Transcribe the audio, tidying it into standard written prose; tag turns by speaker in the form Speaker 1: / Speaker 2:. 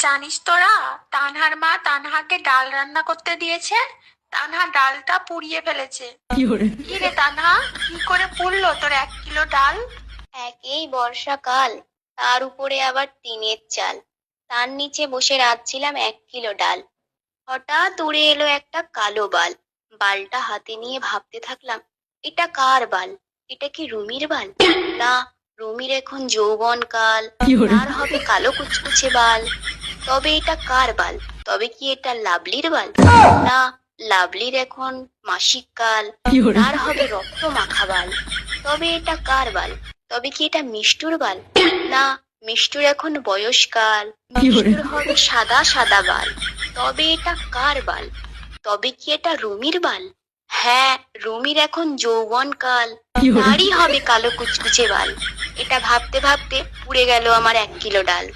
Speaker 1: জানিস তোরা, তানহার মা তানহাকে ডাল রান্না করতে দিয়েছে। তানহা ডালটা পুড়িয়ে ফেলেছে। কি রে তানহা, কি করে পুড়লো তোর 1 কিলো ডাল?
Speaker 2: একেই বর্ষাকাল, তার উপরে আবার টিনের চাল, তার নিচে বসে রাঁধছিলাম 1 কিলো ডাল। হঠাৎ উড়ে এলো একটা কালো বাল। বালটা হাতে নিয়ে ভাবতে থাকলাম, এটা কার বাল? এটা কি রুমির বাল? না, রুমির এখন যৌবন কাল, তার হবে কালো কুচকুচে বাল। তবে এটা কার বাল? তবে কি এটা লাভলির বাল? না, লাভলির এখন মাসিক কাল, তার হবে রক্ত মাখা বাল। তবে এটা কার বাল? তবে কি এটা মিষ্টুর বাল? না, মিষ্টুর এখন বয়সকাল, মিষ্টুর হবে সাদা সাদা বাল। তবে এটা কার বাল? তবে কি এটা রুমির বাল? হ্যাঁ, রুমির এখন যৌবন কাল, তারই হবে কালো কুচকুচে বাল। এটা ভাবতে ভাবতে পুড়ে গেল আমার 1 কিলো ডাল।